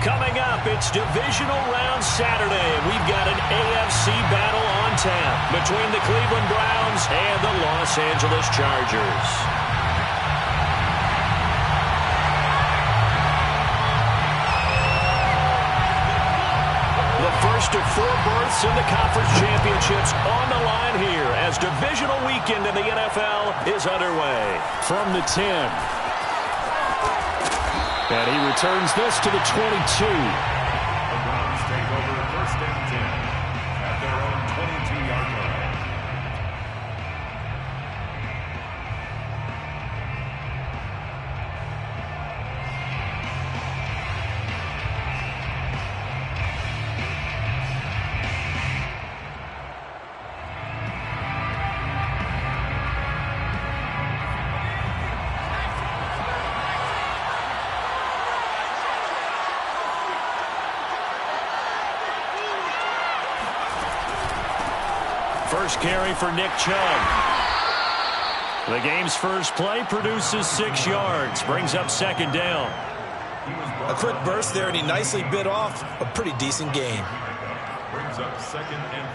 Coming up, it's Divisional Round Saturday, and we've got an AFC battle on tap between the Cleveland Browns and the Los Angeles Chargers. The first of 4 berths in the conference championships on the line here as divisional weekend in the NFL is underway. From the 10. And he returns this to the 22. The Browns take over 1st and 10 at their own 22-yard line. First carry for Nick Chubb. The game's first play produces 6 yards, brings up 2nd down. A quick burst there, and he nicely bit off a pretty decent gain. Brings up 2nd and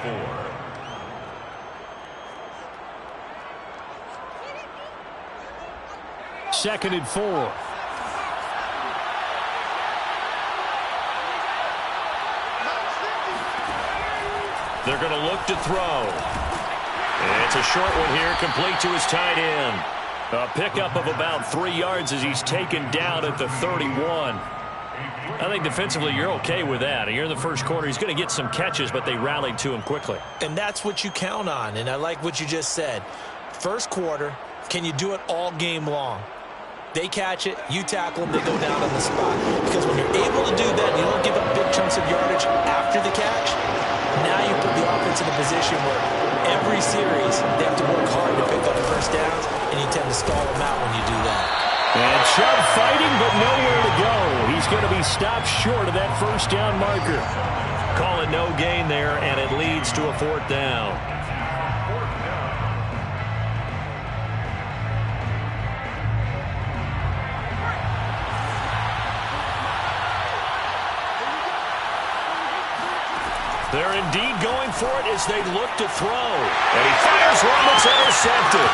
4. Second and 4. They're going to look to throw. And it's a short one here, complete to his tight end. A pickup of about 3 yards as he's taken down at the 31. I think defensively you're okay with that. Here in the first quarter, he's going to get some catches, but they rallied to him quickly. And that's what you count on, and I like what you just said. First quarter, can you do it all game long? They catch it, you tackle them, they go down on the spot. Because when you're able to do that, and you don't give up big chunks of yardage after the catch, now you put the offense in a position where every series they have to work hard to pick up first downs, and you tend to stall them out when you do that. And Chubb fighting, but nowhere to go. He's going to be stopped short of that first down marker. Call it no gain there, and it leads to a 4th down. They're indeed going for it as they look to throw. And he fires one that's intercepted.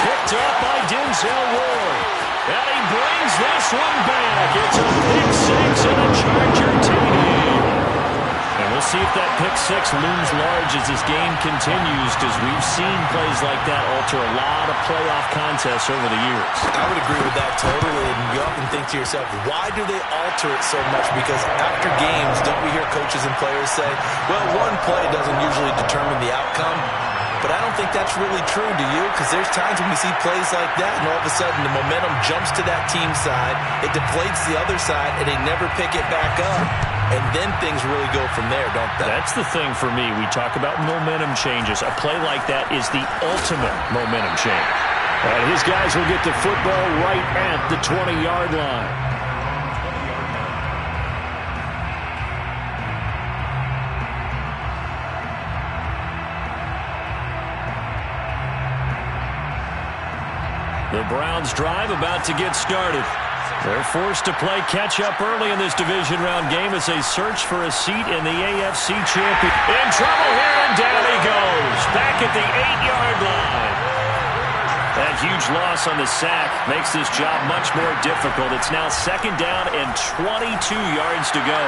Picked up by Denzel Ward. And he brings this one back. It's a pick 6 and a Charger TD. And we'll see if that pick 6 looms large as this game continues, because we've seen plays like that alter a lot of playoff contests over the years. I would agree with that totally, and you often think to yourself, why do they alter it so much? Because after games, don't we hear coaches and players say, well, one play doesn't usually determine the outcome? But I don't think that's really true, do you? Because there's times when we see plays like that, and all of a sudden the momentum jumps to that team side, it deflates the other side, and they never pick it back up. And then things really go from there, don't they? That's the thing for me. We talk about momentum changes. A play like that is the ultimate momentum change. And his guys will get the football right at the 20-yard line. The Browns drive about to get started. They're forced to play catch-up early in this division round game as they search for a seat in the AFC champion. In trouble here, and down he goes. Back at the 8-yard line. That huge loss on the sack makes this job much more difficult. It's now 2nd down and 22 yards to go.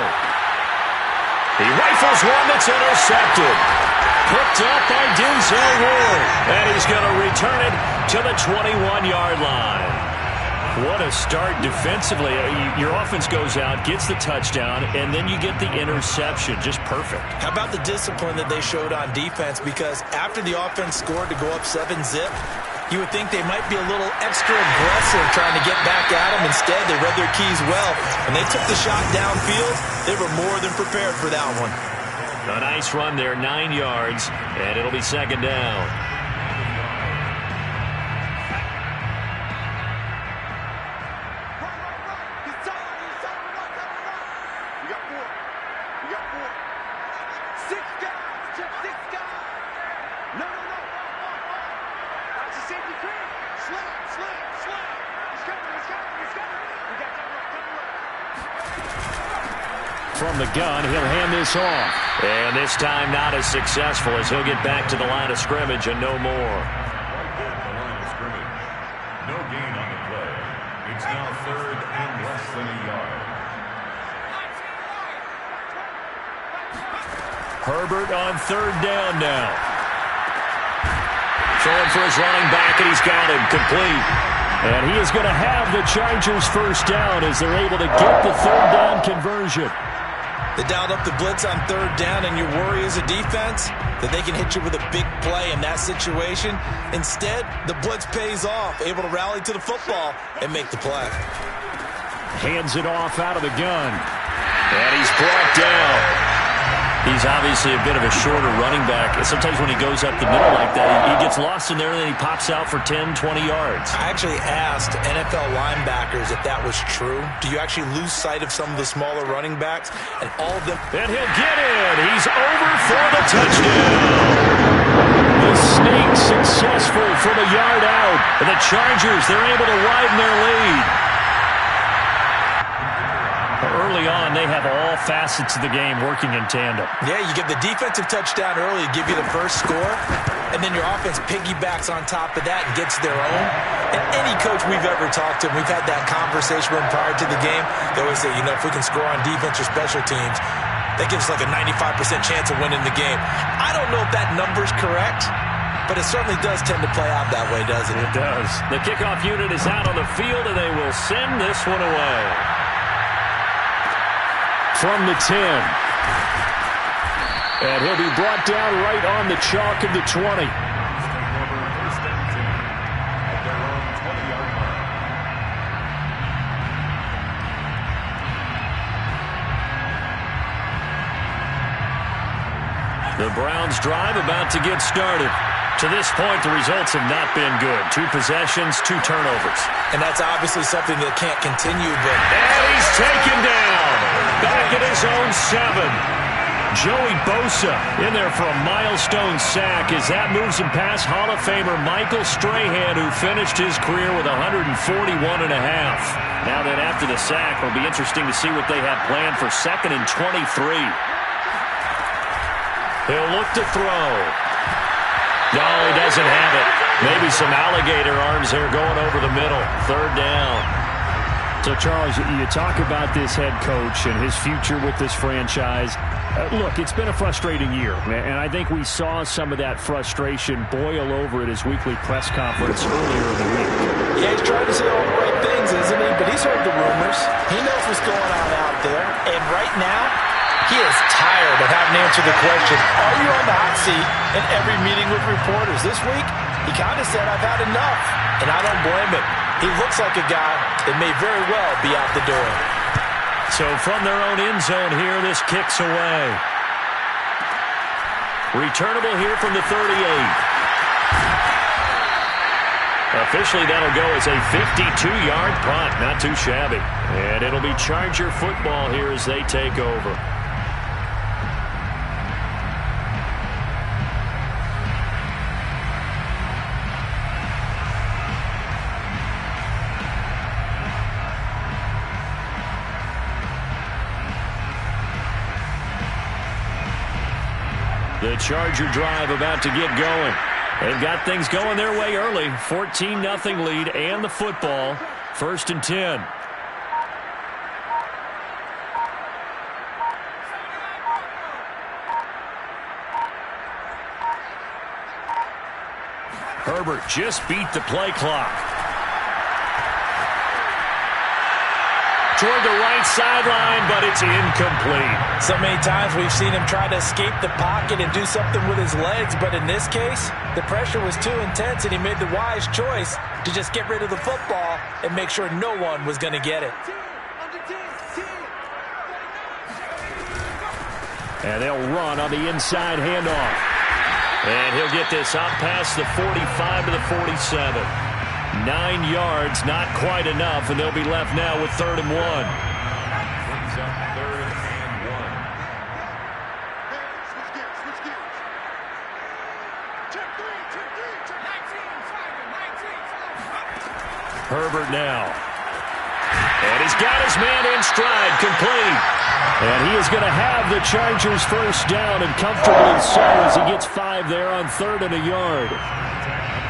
He rifles one that's intercepted. Picked up by Denzel Ward. And he's going to return it to the 21-yard line. What a start defensively. Your offense goes out, gets the touchdown, and then you get the interception. Just perfect. How about the discipline that they showed on defense? Because after the offense scored to go up 7-zip, you would think they might be a little extra aggressive trying to get back at them. Instead, they read their keys well. When they took the shot downfield, they were more than prepared for that one. A nice run there, 9 yards, and it'll be 2nd down. From the gun, he'll hand this off. And this time not as successful as he'll get back to the line of scrimmage and no more. Right there at the line of scrimmage. No gain on the play. It's now 3rd and less than a yard. Herbert on 3rd down now. Throwing for his running back, and he's got him complete. And he is going to have the Chargers first down as they're able to get the 3rd down conversion. They dialed up the blitz on 3rd down, and your worry as a defense that they can hit you with a big play in that situation. Instead, the blitz pays off, able to rally to the football and make the play. Hands it off out of the gun. And he's brought down. He's obviously a bit of a shorter running back. Sometimes when he goes up the middle like that, he gets lost in there, and then he pops out for 10, 20 yards. I actually asked NFL linebackers if that was true. Do you actually lose sight of some of the smaller running backs? And all of them... And he'll get in. He's over for the touchdown. The snake successful from a yard out. And the Chargers, they're able to widen their lead. Early on, they have all facets of the game working in tandem. Yeah, you give the defensive touchdown early to give you the first score, and then your offense piggybacks on top of that and gets their own. And any coach we've ever talked to, we've had that conversation with them prior to the game, they always say, you know, if we can score on defense or special teams, that gives us like a 95% chance of winning the game. I don't know if that number's correct, but it certainly does tend to play out that way, doesn't it? It does. The kickoff unit is out on the field, and they will send this one away. From the 10. And he'll be brought down right on the chalk of the 20. First and 10 at their own 20-yard line. The Browns drive about to get started. To this point, the results have not been good. 2 possessions, 2 turnovers. And that's obviously something that can't continue, but... And he's taken down. Back at his own 7. Joey Bosa in there for a milestone sack as that moves him past Hall of Famer Michael Strahan, who finished his career with 141.5. Now then, after the sack, it'll be interesting to see what they have planned for 2nd and 23. He'll look to throw. No, he doesn't have it. Maybe some alligator arms there going over the middle. 3rd down. So, Charles, you talk about this head coach and his future with this franchise. Look, it's been a frustrating year, and I think we saw some of that frustration boil over at his weekly press conference earlier in the week. Yeah, he's trying to say all the right things, isn't he? But he's heard the rumors. He knows what's going on out there. And right now, he is tired of having to answer the question, are you on the hot seat in every meeting with reporters? This week, he kind of said, I've had enough. And I don't blame him. He looks like a guy that may very well be out the door. So from their own end zone here, this kicks away. Returnable here from the 38. Officially, that'll go as a 52-yard punt. Not too shabby. And it'll be Charger football here as they take over. The Charger drive about to get going. They've got things going their way early. 14-0 lead and the football. 1st and 10. Herbert just beat the play clock. Toward the right sideline, but it's incomplete. So many times we've seen him try to escape the pocket and do something with his legs, but in this case, the pressure was too intense, and he made the wise choice to just get rid of the football and make sure no one was going to get it. And they'll run on the inside handoff. And he'll get this out past the 45 to the 47. 9 yards, not quite enough, and they'll be left now with 3rd and 1. Brings up 3rd and 1. Herbert now. And he's got his man in stride, complete. And he is going to have the Chargers first down, and comfortably so as he gets 5 there on 3rd and a yard.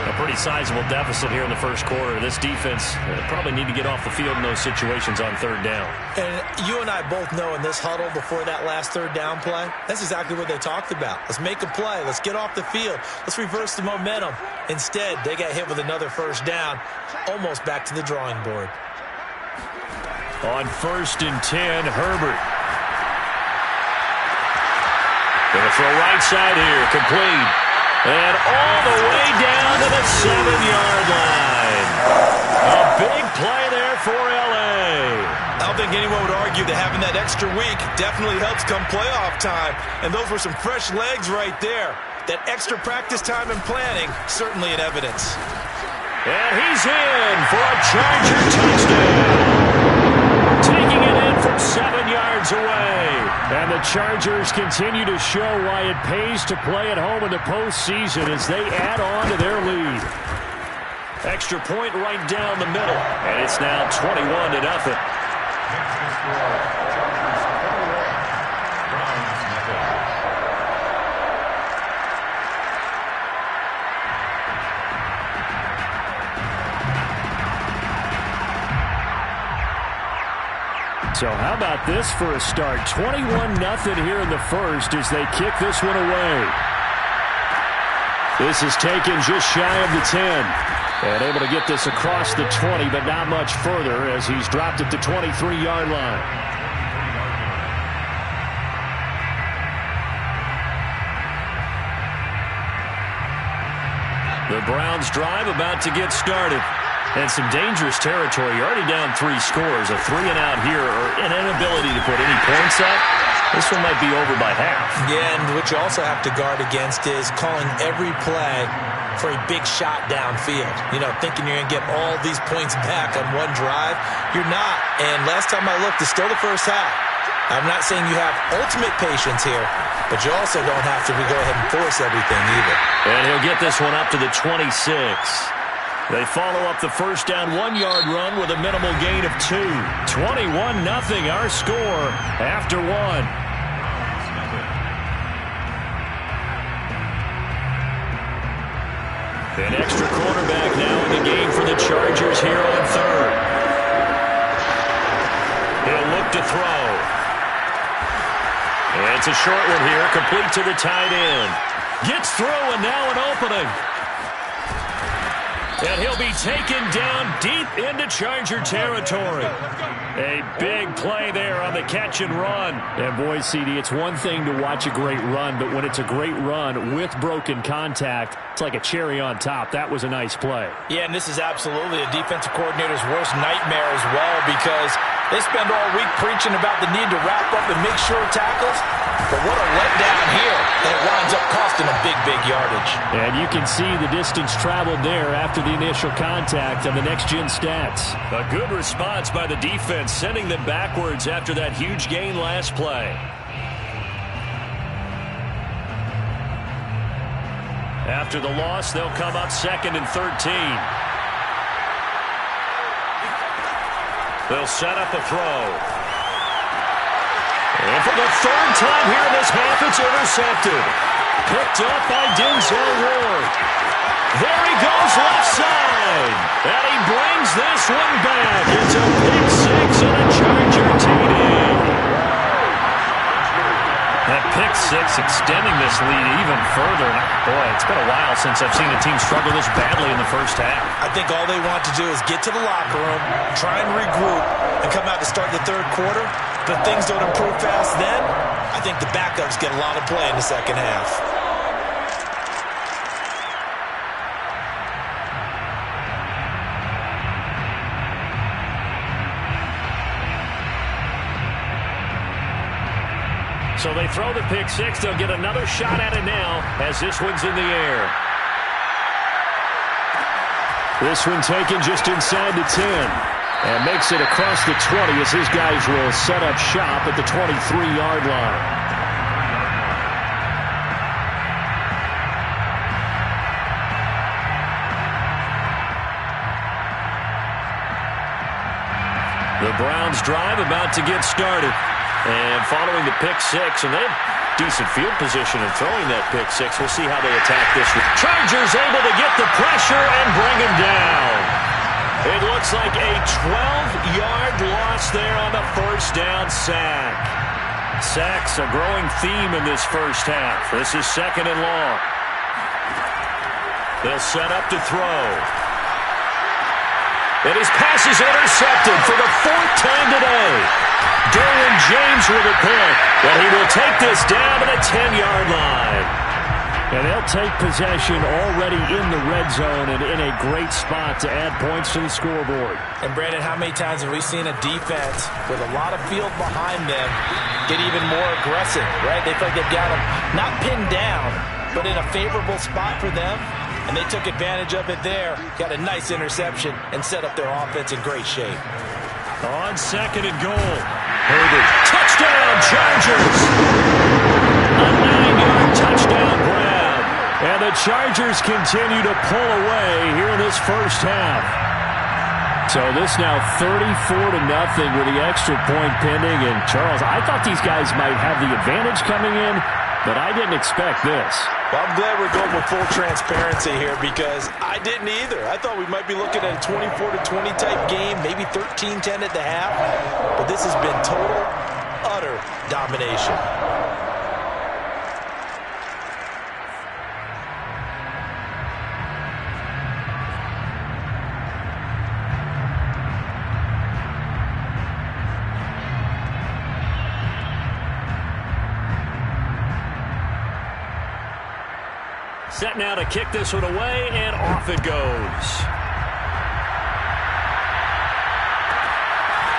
A pretty sizable deficit here in the first quarter. This defense probably need to get off the field in those situations on 3rd down. And you and I both know in this huddle before that last 3rd down play, that's exactly what they talked about. Let's make a play. Let's get off the field. Let's reverse the momentum. Instead, they got hit with another first down, almost back to the drawing board. On 1st and 10, Herbert. Going to throw right side here, complete. And all the way down to the 7-yard line. A big play there for LA. I don't think anyone would argue that having that extra week definitely helps come playoff time. And those were some fresh legs right there. That extra practice time and planning, certainly in evidence. And he's in for a Charger touchdown. Taking it in from 7 yards away. And the Chargers continue to show why it pays to play at home in the postseason as they add on to their lead. Extra point right down the middle. And it's now 21-0. So how about this for a start? 21-0 here in the first as they kick this one away. This is taken just shy of the 10. And able to get this across the 20, but not much further as he's dropped it to 23-yard line. The Browns drive about to get started. And some dangerous territory. You're already down 3 scores. A 3-and-out here or an inability to put any points up. This one might be over by half. Yeah, and what you also have to guard against is calling every play for a big shot downfield. You know, thinking you're going to get all these points back on one drive. You're not. And last time I looked, it's still the first half. I'm not saying you have ultimate patience here, but you also don't have to go ahead and force everything either. And he'll get this one up to the 26. They follow up the first down 1-yard run with a minimal gain of 2. 21-0 our score after 1. An extra quarterback now in the game for the Chargers here on 3rd. He'll look to throw. And it's a short one here, complete to the tight end. Gets through and now an opening. And he'll be taken down deep into Charger territory. A big play there on the catch and run. And boy, CD, it's one thing to watch a great run, but when it's a great run with broken contact, it's like a cherry on top. That was a nice play. Yeah, and this is absolutely a defensive coordinator's worst nightmare as well because they spend all week preaching about the need to wrap up and make sure tackles. But what a letdown here. And it winds up costing them big yardage. And you can see the distance traveled there after the initial contact on the next-gen stats. A good response by the defense, sending them backwards after that huge gain last play. After the loss, they'll come up 2nd and 13. They'll set up a throw. And for the 3rd time here in this half, it's intercepted. Picked up by Denzel Ward. There he goes left side. And he brings this one back. It's a pick 6 and a Charger TD. That pick 6 extending this lead even further. Boy, it's been a while since I've seen a team struggle this badly in the first half. I think all they want to do is get to the locker room, try and regroup, and come out to start the 3rd quarter. But if things don't improve fast then, I think the backups get a lot of play in the second half. So they throw the pick 6. They'll get another shot at it now as this one's in the air. This one taken just inside the 10. And makes it across the 20 as his guys will set up shop at the 23-yard line. The Browns drive about to get started. And following the pick six, and they have decent field position in throwing that pick six. We'll see how they attack this. Chargers able to get the pressure and bring him down. It looks like a 12-yard loss there on the first down sack. Sacks a growing theme in this first half. This is second and long. They'll set up to throw. And his pass is intercepted for the fourth time today. Derwin James with a pick. But he will take this down to the 10-yard line. And they'll take possession already in the red zone and in a great spot to add points to the scoreboard. And, Brandon, how many times have we seen a defense with a lot of field behind them get even more aggressive, right? They feel like they've got them not pinned down, but in a favorable spot for them. And they took advantage of it there. Got a nice interception and set up their offense in great shape. On second and goal. Herbert. Touchdown, Chargers! A 9-yard touchdown grab. And the Chargers continue to pull away here in this first half. So this now 34-0 with the extra point pending. And, Charles, I thought these guys might have the advantage coming in, but I didn't expect this. Well, I'm glad we're going with full transparency here because I didn't either. I thought we might be looking at a 24-20 type game, maybe 13-10 at the half. But this has been total, utter domination. Set now to kick this one away, and off it goes.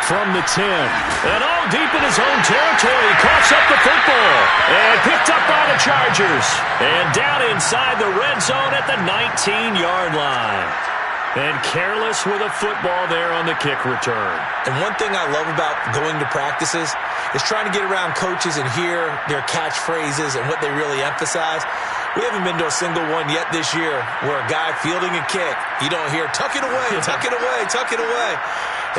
From the 10. And all deep in his own territory, coughs up the football. And picked up by the Chargers. And down inside the red zone at the 19-yard line. And careless with a football there on the kick return. And one thing I love about going to practices is trying to get around coaches and hear their catchphrases and what they really emphasize. We haven't been to a single one yet this year where a guy fielding a kick, you don't hear, tuck it away, tuck it away, tuck it away.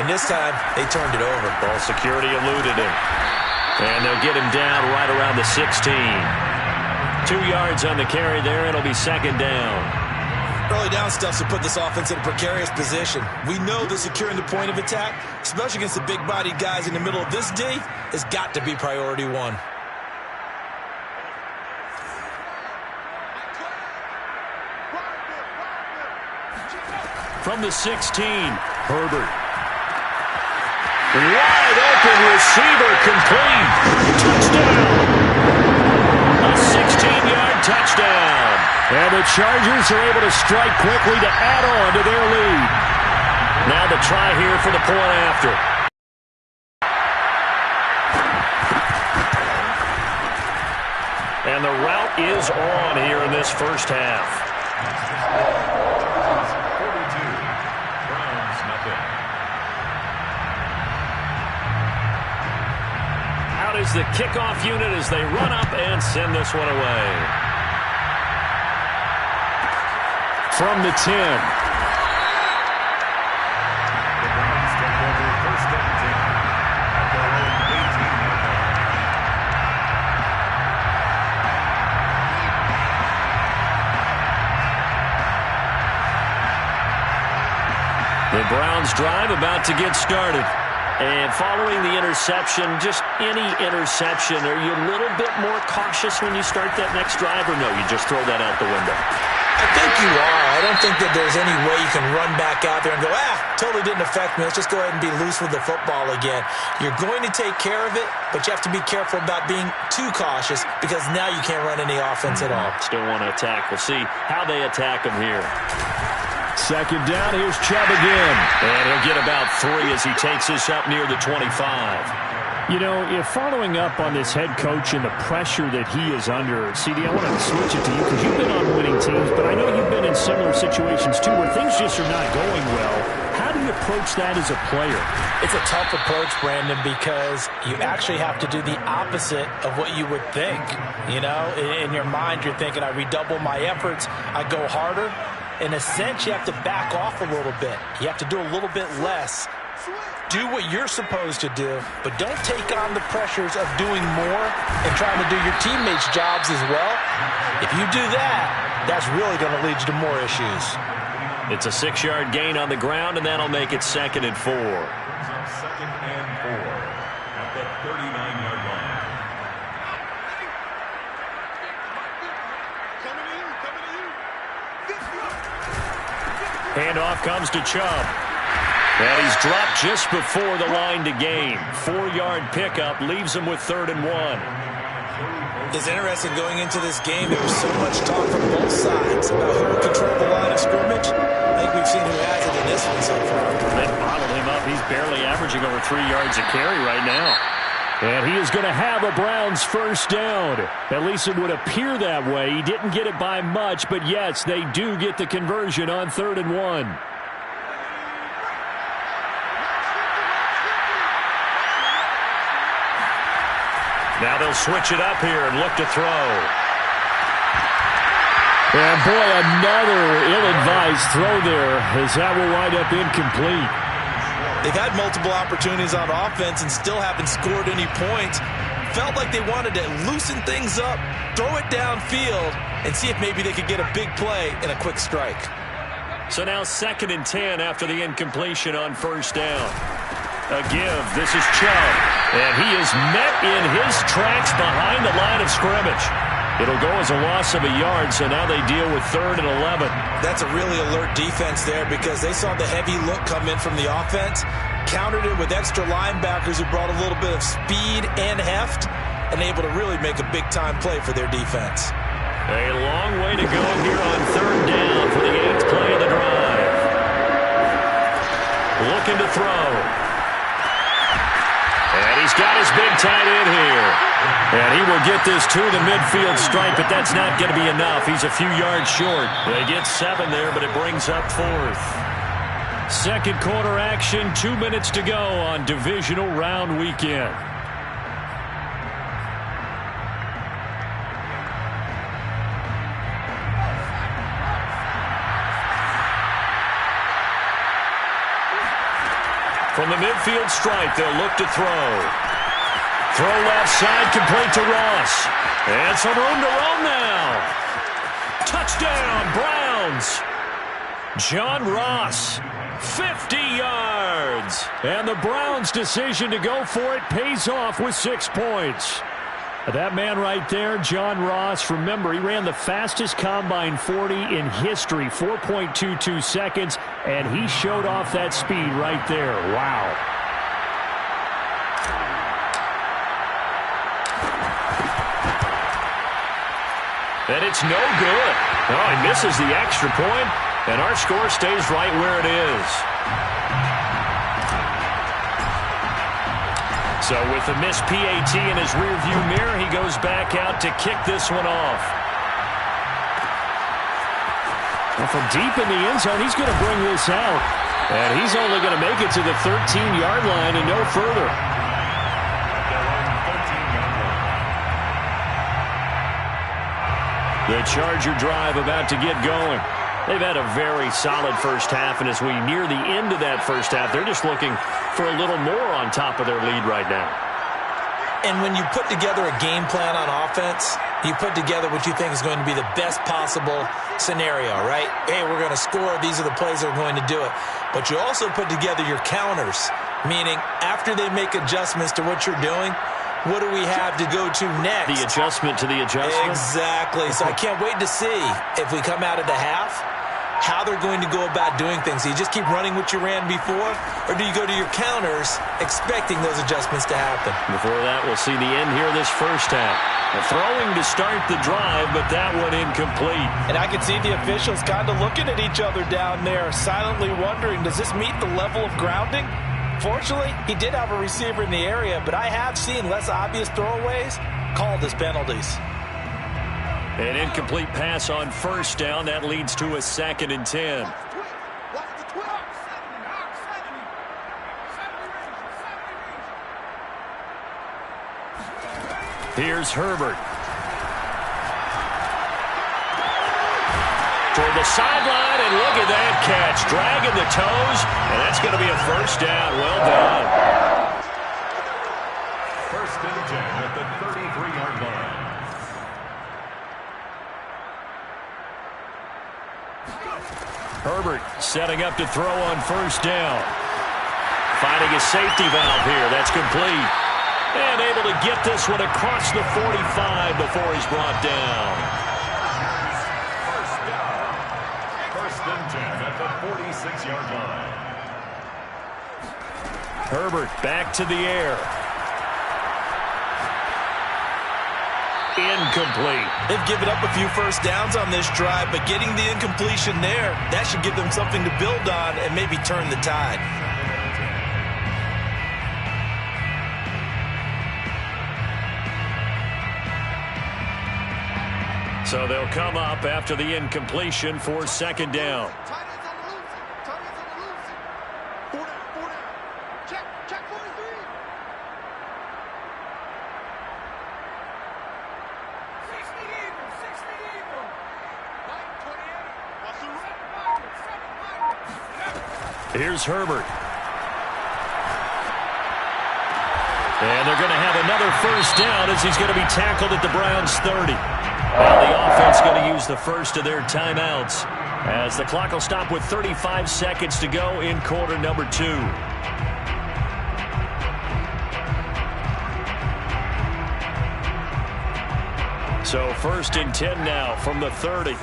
And this time, they turned it over. Ball security eluded him. And they'll get him down right around the 16. 2 yards on the carry there. It'll be second down. Early down stuff to put this offense in a precarious position. We know that securing the point of attack, especially against the big-bodied guys in the middle of this D, has got to be priority one. From the 16, Herbert. Wide open receiver complete. Touchdown. A 16-yard touchdown. And the Chargers are able to strike quickly to add on to their lead. Now the try here for the point after. And the route is on here in this first half. Is the kickoff unit as they run up and send this one away. From the 10. The Browns drive about to get started. And following the interception, just any interception, are you a little bit more cautious when you start that next drive, or no, you just throw that out the window? I think you are. I don't think that there's any way you can run back out there and go, totally didn't affect me. Let's just go ahead and be loose with the football again. You're going to take care of it, but you have to be careful about being too cautious because now you can't run any offense at all. Still want to attack. We'll see how they attack them here. Second down, here's Chubb again. And he'll get about 3 as he takes this up near the 25. You know, if following up on this head coach and the pressure that he is under, CD, I want to switch it to you because you've been on winning teams, but I know you've been in similar situations too where things just are not going well. How do you approach that as a player? It's a tough approach, Brandon, because you actually have to do the opposite of what you would think. You know, in your mind, you're thinking, I redouble my efforts, I go harder. In a sense, you have to back off a little bit. You have to do a little bit less Do what you're supposed to do, but don't take on the pressures of doing more and trying to do your teammates' jobs as well. If you do that, that's really going to lead you to more issues. It's a 6-yard gain on the ground, and that'll make it 2nd and 4. Second and 4 at the 39-yard line. Handoff comes to Chubb. And he's dropped just before the line to gain. 4-yard pickup leaves him with 3rd and 1. It's interesting going into this game. There was so much talk from both sides about who would control the line of scrimmage. I think we've seen who has it in this one so far. They bottled him up. He's barely averaging over 3 yards a carry right now. And he is going to have a Browns first down. At least it would appear that way. He didn't get it by much, but yes, they do get the conversion on 3rd and 1. Now they'll switch it up here and look to throw. And boy, another ill-advised throw there as that will wind up incomplete. They've had multiple opportunities on offense and still haven't scored any points. Felt like they wanted to loosen things up, throw it downfield, and see if maybe they could get a big play and a quick strike. So now 2nd and 10 after the incompletion on 1st down. A give. This is Chubb. And he is met in his tracks behind the line of scrimmage. It'll go as a loss of a yard, so now they deal with 3rd and 11. That's a really alert defense there because they saw the heavy look come in from the offense, countered it with extra linebackers who brought a little bit of speed and heft, and able to really make a big-time play for their defense. A long way to go here on 3rd down for the 8th play of the drive. Looking to throw. And he's got his big tight end here. And he will get this to the midfield stripe, but that's not going to be enough. He's a few yards short. They get 7 there, but it brings up 4th. 2nd quarter action, 2 minutes to go on divisional round weekend. From the midfield stripe, they'll look to throw. Throw left side, complete to Ross. And some room to roam now. Touchdown, Browns. John Ross, 50 yards. And the Browns' decision to go for it pays off with 6 points. That man right there, John Ross, remember, he ran the fastest combine 40 in history, 4.22 seconds, and he showed off that speed right there. Wow. And it's no good. Oh, he misses the extra point, and our score stays right where it is. So with the missed PAT in his rearview mirror, he goes back out to kick this one off. And from deep in the end zone, he's going to bring this out. And he's only going to make it to the 13-yard line and no further. The Charger drive about to get going. They've had a very solid first half, and as we near the end of that first half, they're just looking for a little more on top of their lead right now. And when you put together a game plan on offense, you put together what you think is going to be the best possible scenario, right? Hey, we're going to score. These are the plays that are going to do it. But you also put together your counters, meaning after they make adjustments to what you're doing, what do we have to go to next? The adjustment to the adjustment? Exactly. So I can't wait to see if we come out of the half, how they're going to go about doing things. Do you just keep running what you ran before, or do you go to your counters expecting those adjustments to happen? Before that, we'll see the end here this first half. Throwing to start the drive, but that one incomplete. And I can see the officials kind of looking at each other down there, silently wondering, does this meet the level of grounding? Fortunately, he did have a receiver in the area, but I have seen less obvious throwaways called as penalties. An incomplete pass on first down. That leads to a 2nd and 10. Here's Herbert. toward the sideline, and look at that catch. Dragging the toes, and that's going to be a first down. Well done. First and 10 at the 33-yard line. Herbert setting up to throw on first down. Finding a safety valve here. That's complete. And able to get this one across the 45 before he's brought down. First down. First and 10 at the 46-yard line. Herbert back to the air. Incomplete. They've given up a few first downs on this drive, but getting the incompletion there, that should give them something to build on and maybe turn the tide. So they'll come up after the incompletion for second down. Here's Herbert. And they're going to have another first down as he's going to be tackled at the Browns' 30. Now the offense going to use the first of their timeouts as the clock will stop with 35 seconds to go in quarter number 2. So first and 10 now from the 30.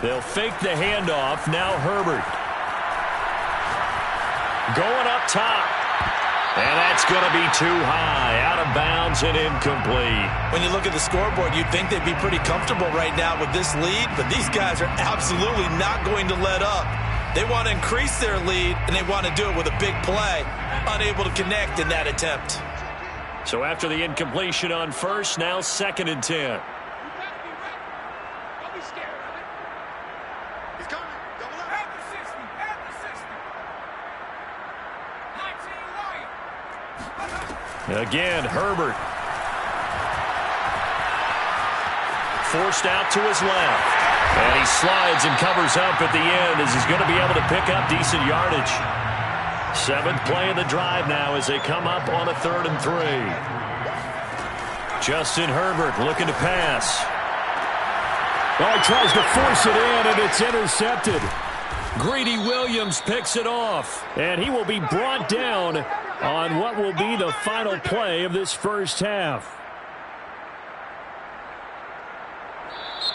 They'll fake the handoff. Now Herbert. Going up top. And that's going to be too high. Out of bounds and incomplete. When you look at the scoreboard, you'd think they'd be pretty comfortable right now with this lead, but these guys are absolutely not going to let up. They want to increase their lead, and they want to do it with a big play. Unable to connect in that attempt. So after the incompletion on first, now second and 10. Again, Herbert. Forced out to his left. And he slides and covers up at the end as he's going to be able to pick up decent yardage. 7th play of the drive now as they come up on a 3rd and 3. Justin Herbert looking to pass. Oh, he tries to force it in, and it's intercepted. Greedy Williams picks it off, and he will be brought down on what will be the final play of this first half.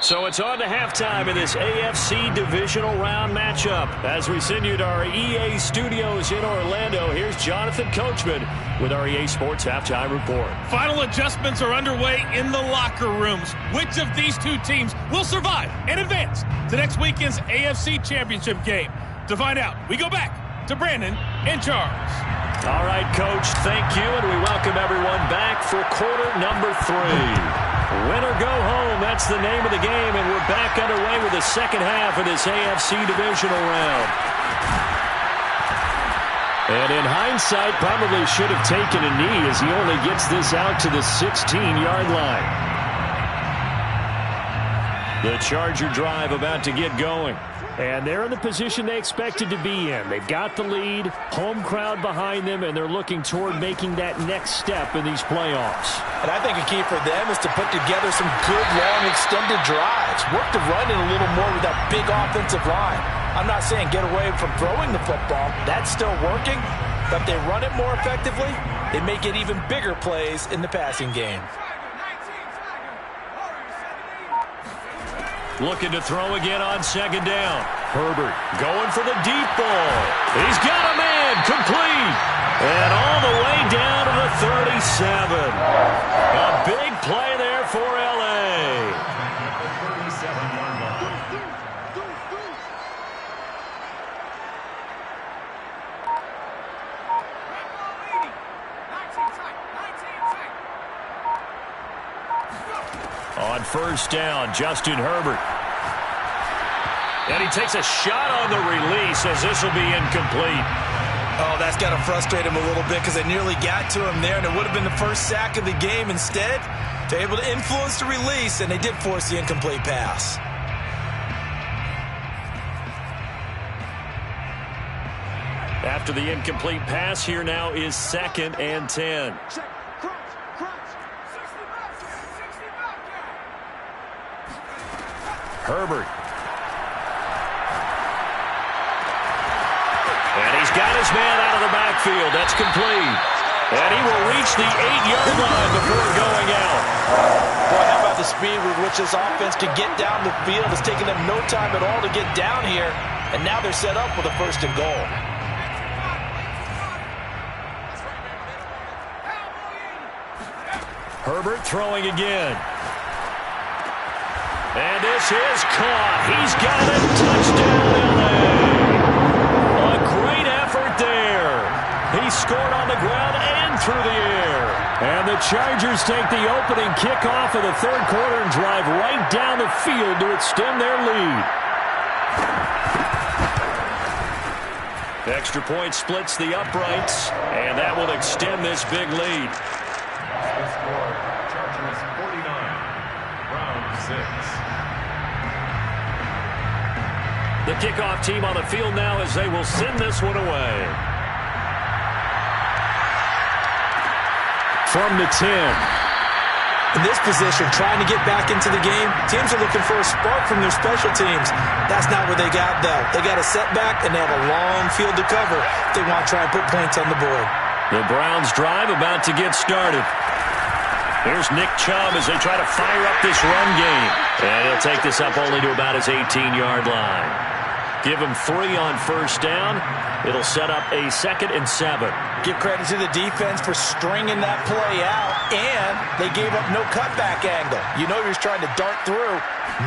So it's on to halftime in this AFC divisional round matchup. As we send you to our EA studios in Orlando, here's Jonathan Coachman with our EA Sports Halftime Report. Final adjustments are underway in the locker rooms. Which of these two teams will survive and advance to next weekend's AFC Championship game? To find out, we go back to Brandon and Charles. All right, Coach, thank you, and we welcome everyone back for quarter number 3. Win or go home, that's the name of the game, and we're back underway with the second half of this AFC divisional round. And in hindsight, probably should have taken a knee as he only gets this out to the 16-yard line. The Charger drive about to get going. And they're in the position they expected to be in. They've got the lead, home crowd behind them, and they're looking toward making that next step in these playoffs. And I think a key for them is to put together some good, long, extended drives. Work to run it a little more with that big offensive line. I'm not saying get away from throwing the football. That's still working. But if they run it more effectively, they may get even bigger plays in the passing game. Looking to throw again on second down. Herbert going for the deep ball. He's got a man, complete. And all the way down to the 37. A big play there for LA. 37-yard line. first down. Justin Herbert. And he takes a shot on the release as this will be incomplete. Oh, that's got to frustrate him a little bit because they nearly got to him there, and it would have been the first sack of the game. Instead, they're able to influence the release, and they did force the incomplete pass. After the incomplete pass, here now is 2nd and 10. Herbert. And he's got his man out of the backfield. That's complete. And he will reach the 8-yard line before going out. Boy, how about the speed with which this offense can get down the field? It's taken them no time at all to get down here. And now they're set up with a 1st and goal. Herbert throwing again. And this is caught. He's got it. Touchdown, LA. A great effort there. He scored on the ground and through the air. And the Chargers take the opening kickoff of the 3rd quarter and drive right down the field to extend their lead. Extra point splits the uprights, and that will extend this big lead. The score, Chargers 49, round 6. The kickoff team on the field now as they will send this one away. From the 10. In this position, trying to get back into the game, teams are looking for a spark from their special teams. That's not what they got, though. They got a setback, and they have a long field to cover if they want to try and put points on the board. The Browns drive about to get started. Here's Nick Chubb as they try to fire up this run game. And he'll take this up only to about his 18-yard line. Give him 3 on 1st down. It'll set up a 2nd and 7. Give credit to the defense for stringing that play out, and they gave up no cutback angle. You know he was trying to dart through.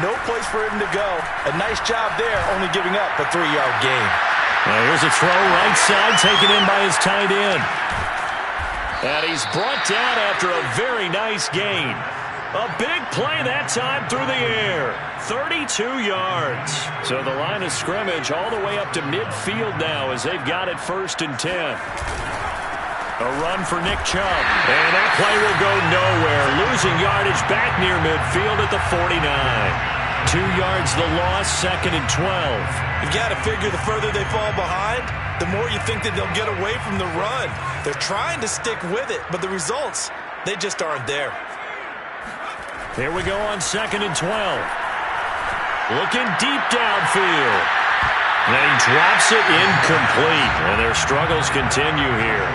No place for him to go. A nice job there, only giving up a 3-yard gain. Now here's a throw right side, taken in by his tight end. And he's brought down after a very nice gain. A big play that time through the air. 32 yards. So the line of scrimmage all the way up to midfield now as they've got it 1st and 10. A run for Nick Chubb. And that play will go nowhere. Losing yardage back near midfield at the 49. 2 yards the loss, 2nd and 12. You've got to figure the further they fall behind, the more you think that they'll get away from the run. They're trying to stick with it, but the results, they just aren't there. Here we go on 2nd and 12. Looking deep downfield. And he drops it incomplete. And their struggles continue here.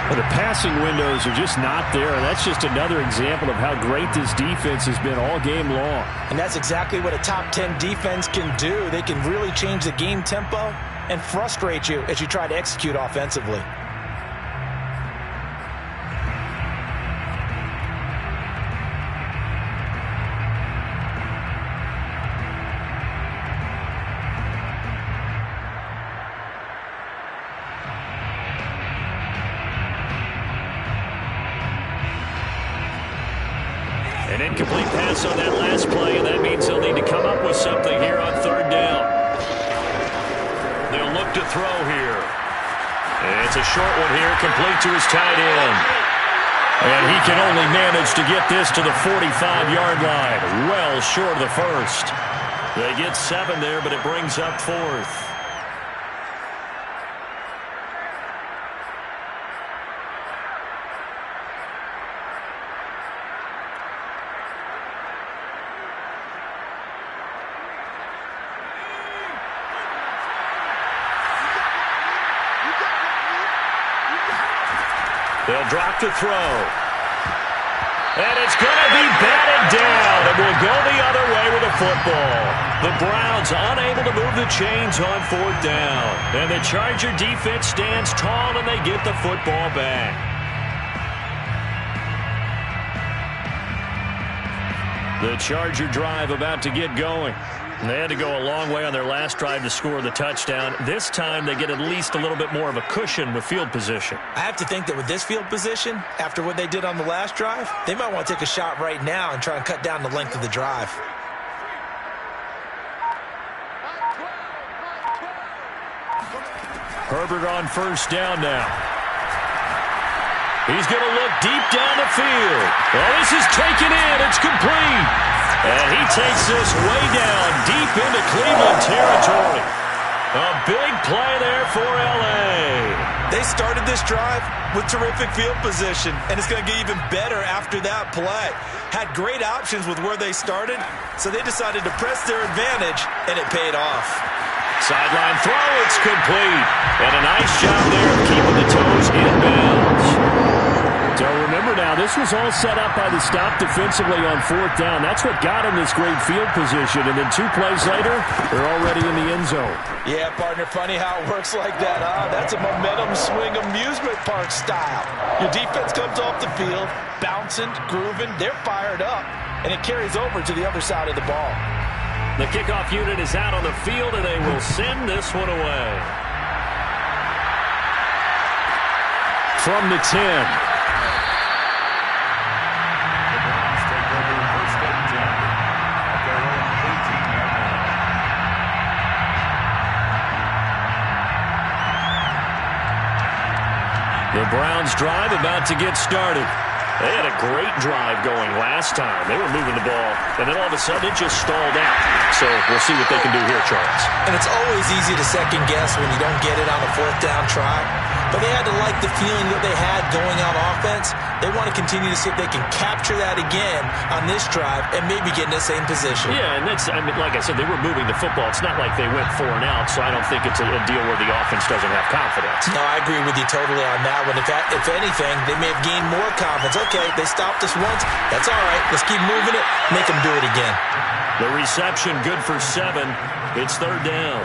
Well, the passing windows are just not there. And that's just another example of how great this defense has been all game long. And that's exactly what a top 10 defense can do. They can really change the game tempo and frustrate you as you try to execute offensively. An incomplete pass on that last play, and that means they'll need to come up with something here on 3rd down. They'll look to throw here. And it's a short one here, complete to his tight end. And he can only manage to get this to the 45-yard line, well short of the 1st. They get 7 there, but it brings up 4th. They'll drop to throw. And it's going to be batted down. It will go the other way with the football. The Browns unable to move the chains on 4th down. And the Charger defense stands tall and they get the football back. The Charger drive about to get going. And they had to go a long way on their last drive to score the touchdown. This time they get at least a little bit more of a cushion with field position. I have to think that with this field position, after what they did on the last drive, they might want to take a shot right now and try and cut down the length of the drive. Herbert on first down now. He's going to look deep down the field. Oh, this is taken in. It's complete. And he takes this way down deep into Cleveland territory. A big play there for L.A. They started this drive with terrific field position, and it's going to get even better after that play. Had great options with where they started, so they decided to press their advantage, and it paid off. Sideline throw, it's complete. And a nice job there of keeping the toes in bounds. So remember now, this was all set up by the stop defensively on fourth down. That's what got them this great field position. And then 2 plays later, they're already in the end zone. Yeah, partner, funny how it works like that, huh? That's a momentum swing amusement park style. Your defense comes off the field, bouncing, grooving, they're fired up, and it carries over to the other side of the ball. The kickoff unit is out on the field, and they will send this one away. From the 10. The Browns drive about to get started. They had a great drive going last time. They were moving the ball, and then all of a sudden it just stalled out. So we'll see what they can do here, Charles. And it's always easy to second guess when you don't get it on a fourth down try. But they had to like the feeling that they had going on offense. They want to continue to see if they can capture that again on this drive and maybe get in the same position. Yeah, and that's, I mean, like I said, they were moving the football. It's not like they went 4 and out, so I don't think it's a deal where the offense doesn't have confidence. No, I agree with you totally on that one. If anything, they may have gained more confidence. Okay, they stopped us once. That's all right. Let's keep moving it. Make them do it again. The reception good for 7. It's third down.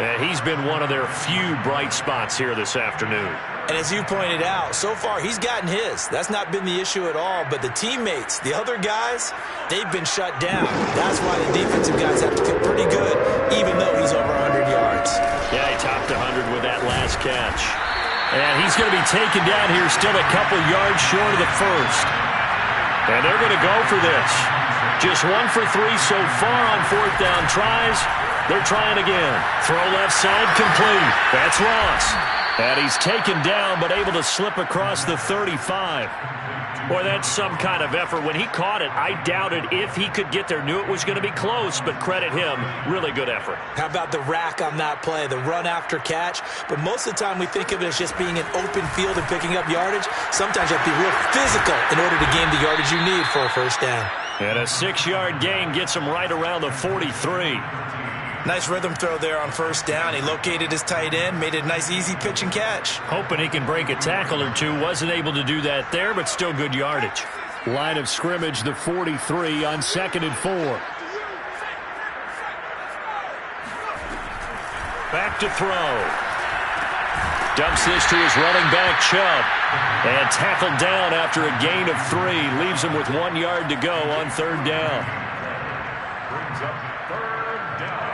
And he's been one of their few bright spots here this afternoon. And as you pointed out, so far he's gotten his. That's not been the issue at all. But the teammates, the other guys, they've been shut down. That's why the defensive guys have to feel pretty good, even though he's over 100 yards. Yeah, he topped 100 with that last catch. And he's going to be taken down here still a couple yards short of the first. And they're going to go for this. Just 1 for 3 so far on fourth down tries. They're trying again. Throw left side complete. That's Ross. And he's taken down but able to slip across the 35. Boy, that's some kind of effort. When he caught it, I doubted if he could get there. Knew it was going to be close, but credit him. Really good effort. How about the rack on that play, the run after catch? But most of the time we think of it as just being an open field and picking up yardage. Sometimes you have to be real physical in order to gain the yardage you need for a first down. And a 6-yard gain gets him right around the 43. Nice rhythm throw there on first down. He located his tight end, made it a nice, easy pitch and catch. Hoping he can break a tackle or two. Wasn't able to do that there, but still good yardage. Line of scrimmage, the 43 on 2nd and 4. Back to throw. Dumps this to his running back, Chubb. And tackled down after a gain of 3. Leaves him with 1 yard to go on third down. Brings up third down.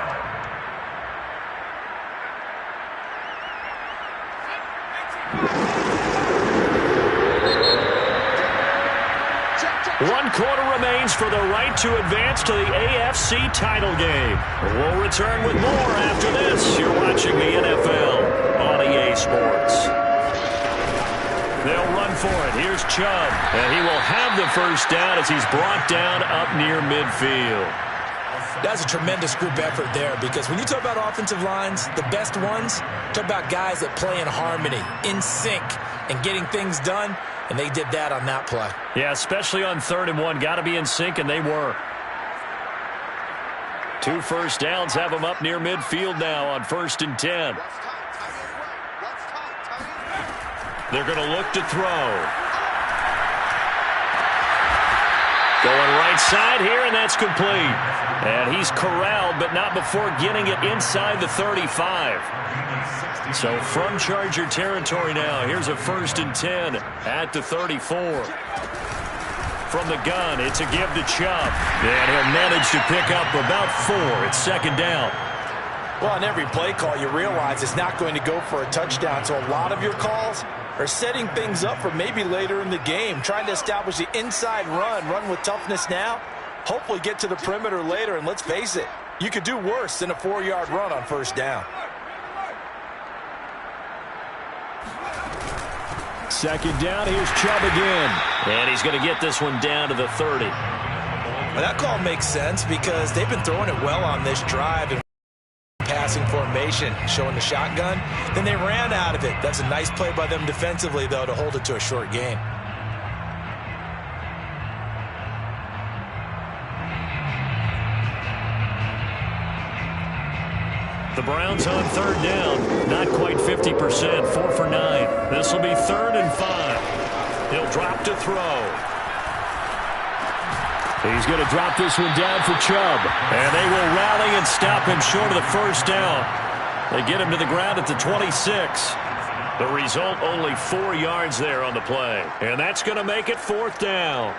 One quarter remains for the right to advance to the AFC title game. We'll return with more after this. You're watching the NFL on EA Sports. They'll run for it. Here's Chubb, and he will have the first down as he's brought down up near midfield. That's a tremendous group effort there, because when you talk about offensive lines, the best ones, talk about guys that play in harmony, in sync, and getting things done, and they did that on that play. Yeah, especially on 3rd and 1. Got to be in sync, and they were. 2 first downs have them up near midfield now on 1st and 10. They're going to look to throw. Going right side here, and that's complete. And he's corralled, but not before getting it inside the 35. So from Charger territory now, here's a 1st and 10 at the 34. From the gun, it's a give to Chubb. And he'll manage to pick up about 4. It's second down. Well, on every play call, you realize it's not going to go for a touchdown. So a lot of your calls are setting things up for maybe later in the game, trying to establish the inside run with toughness now, hopefully get to the perimeter later. And let's face it, you could do worse than a 4-yard run on first down. Second down, here's Chubb again. And he's going to get this one down to the 30. Well, that call makes sense because they've been throwing it well on this drive and passing formation, showing the shotgun. Then they ran out of it. That's a nice play by them defensively, though, to hold it to a short gain. The Browns on third down. Not quite 50%. 4 for 9. This will be 3rd and 5. He'll drop to throw. He's going to drop this one down for Chubb. And they will rally and stop him short of the first down. They get him to the ground at the 26. The result, only 4 yards there on the play. And that's going to make it 4th down.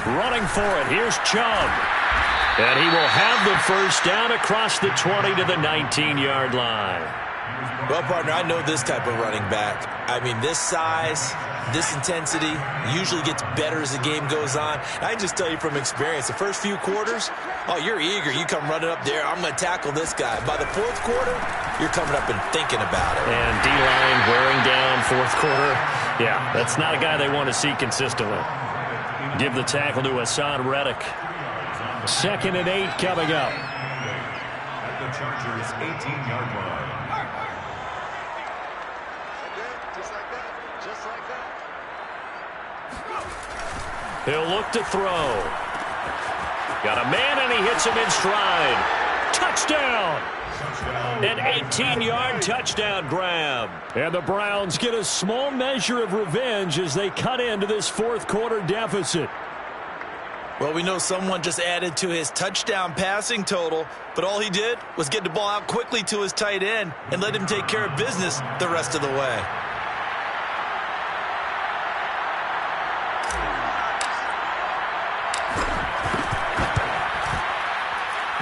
Running for it. Here's Chubb. And he will have the first down across the 20 to the 19-yard line. Well, partner, I know this type of running back. I mean, this size, this intensity usually gets better as the game goes on. I can just tell you from experience, the first few quarters, oh, you're eager. You come running up there, I'm going to tackle this guy. By the 4th quarter, you're coming up and thinking about it. And D-line wearing down 4th quarter. Yeah, that's not a guy they want to see consistently. Give the tackle to Hassan Reddick. 2nd and 8 coming up. At the Chargers' 18-yard line. Just like that. He'll look to throw. Got a man, and he hits him in stride. Touchdown! An 18-yard touchdown grab. And the Browns get a small measure of revenge as they cut into this 4th quarter deficit. Well, we know someone just added to his touchdown passing total, but all he did was get the ball out quickly to his tight end and let him take care of business the rest of the way.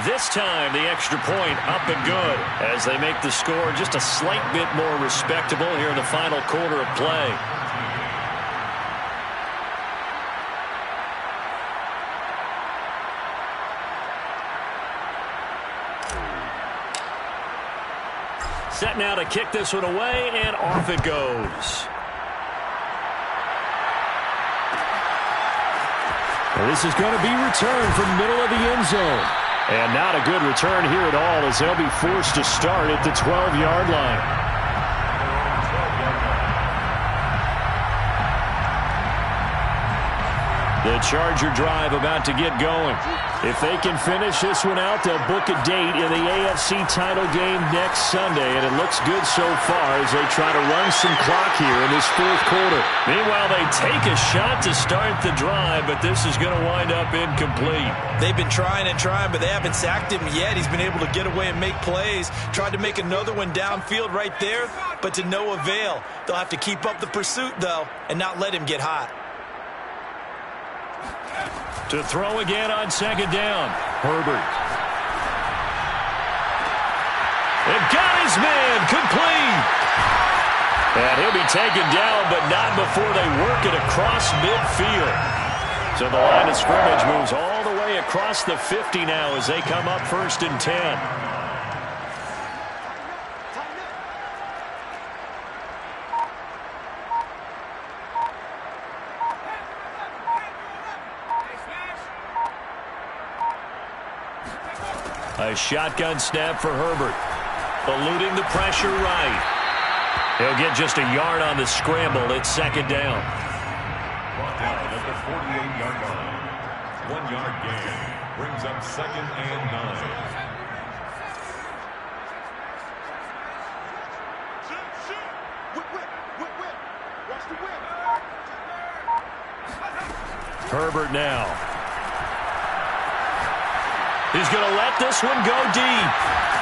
This time, the extra point up and good as they make the score just a slight bit more respectable here in the final quarter of play. Set now to kick this one away, and off it goes. Well, this is going to be returned from the middle of the end zone. And not a good return here at all as they'll be forced to start at the 12-yard line. The Charger drive about to get going. If they can finish this one out, they'll book a date in the AFC title game next Sunday, and it looks good so far as they try to run some clock here in this 4th quarter. Meanwhile, they take a shot to start the drive, but this is going to wind up incomplete. They've been trying and trying, but they haven't sacked him yet. He's been able to get away and make plays. Tried to make another one downfield right there, but to no avail. They'll have to keep up the pursuit, though, and not let him get hot. To throw again on 2nd down. Herbert. And got his man complete. And he'll be taken down, but not before they work it across midfield. So the line of scrimmage moves all the way across the 50 now as they come up 1st and 10. A shotgun snap for Herbert. Eluding the pressure right. He'll get just a yard on the scramble. It's 2nd down. Brought down at the 48-yard line. 1-yard gain. brings up 2nd and 9. Herbert now. He's going to let this one go deep.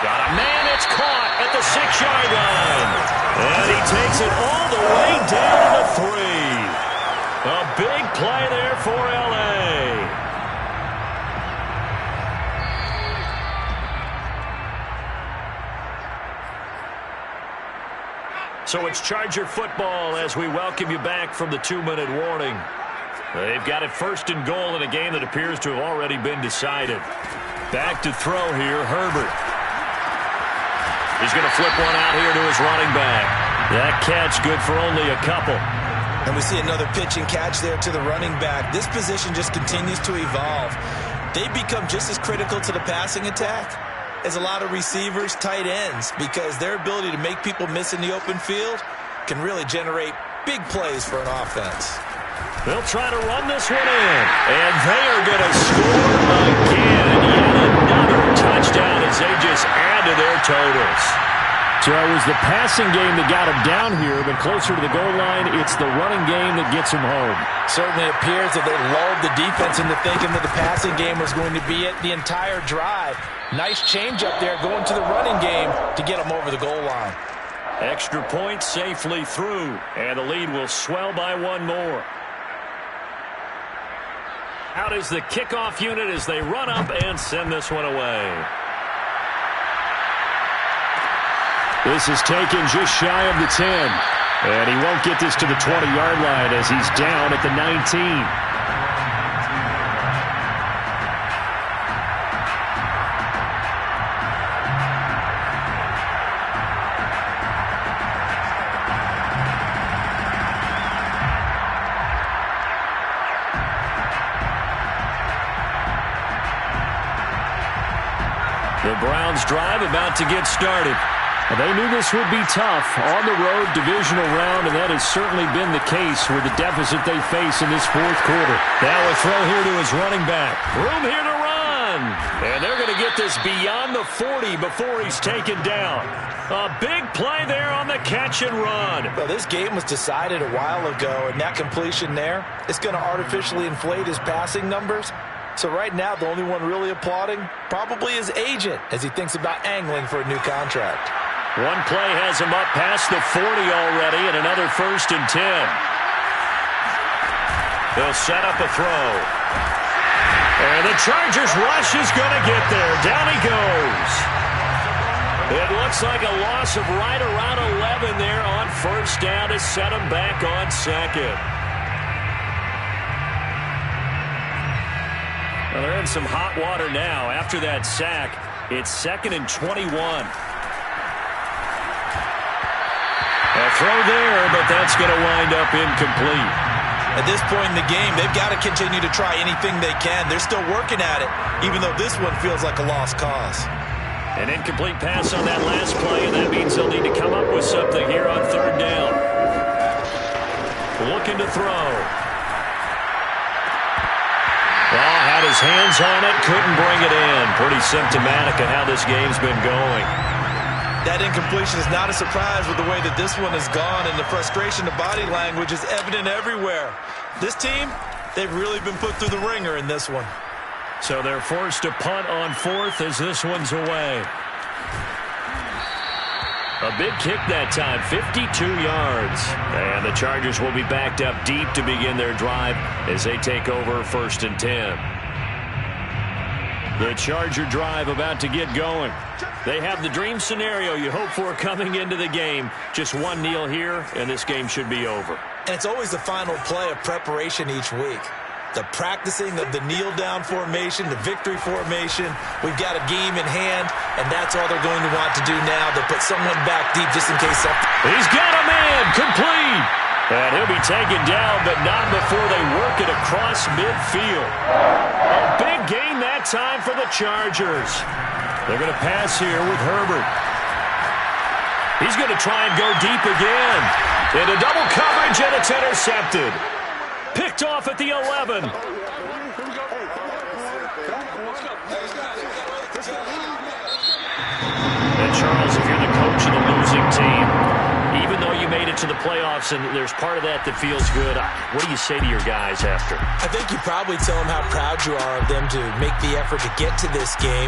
Got a man, it's caught at the 6-yard line. And he takes it all the way down to the 3. A big play there for LA. So it's Charger football as we welcome you back from the 2-minute warning. They've got it 1st and goal in a game that appears to have already been decided. Back to throw here, Herbert. He's going to flip one out here to his running back. That catch good for only a couple. And we see another pitch and catch there to the running back. This position just continues to evolve. They become just as critical to the passing attack as a lot of receivers, tight ends, because their ability to make people miss in the open field can really generate big plays for an offense. They'll try to run this one in, and they are going to score again. Yet another touchdown as they just add to their totals. So it was the passing game that got him down here, but closer to the goal line, it's the running game that gets him home. Certainly appears that they lulled the defense into thinking that the passing game was going to be it the entire drive. Nice change up there going to the running game to get them over the goal line. Extra point safely through, and the lead will swell by one more. Out is the kickoff unit as they run up and send this one away. This is taken just shy of the 10. And he won't get this to the 20-yard line as he's down at the 19. The Browns drive about to get started. They knew this would be tough on the road divisional round, and that has certainly been the case with the deficit they face in this 4th quarter. Now a throw here to his running back. Room here to run. And they're going to get this beyond the 40 before he's taken down. A big play there on the catch and run. Well, this game was decided a while ago, and that completion there is going to artificially inflate his passing numbers. So right now, the only one really applauding probably his agent as he thinks about angling for a new contract. One play has him up past the 40 already, and another 1st and 10. They'll set up a throw. And the Chargers rush is going to get there. Down he goes. It looks like a loss of right around 11 there on 1st down to set him back on 2nd. Well, they're in some hot water now. After that sack, it's 2nd and 21. A throw there, but that's going to wind up incomplete. At this point in the game, they've got to continue to try anything they can. They're still working at it, even though this one feels like a lost cause. An incomplete pass on that last play, and that means they'll need to come up with something here on 3rd down. Looking to throw. Well, had his hands on it, couldn't bring it in. Pretty symptomatic of how this game's been going. That incompletion is not a surprise with the way that this one has gone, and the frustration, the body language is evident everywhere. This team, they've really been put through the ringer in this one. So they're forced to punt on 4th as this one's away. A big kick that time, 52 yards. And the Chargers will be backed up deep to begin their drive as they take over 1st and 10. The Charger drive about to get going. They have the dream scenario you hope for coming into the game. Just one kneel here, and this game should be over. And it's always the final play of preparation each week. The practicing of the kneel-down formation, the victory formation. We've got a game in hand, and that's all they're going to want to do now. They'll put someone back deep just in case something. He's got a man, complete. And he'll be taken down, but not before they work it across midfield. A big gain that time for the Chargers. They're going to pass here with Herbert. He's going to try and go deep again. Into double coverage, and it's intercepted. Picked off at the 11. And Charles, if you're the coach of the losing team, even though you made it to the playoffs and there's part of that feels good, what do you say to your guys after? I think you probably tell them how proud you are of them to make the effort to get to this game.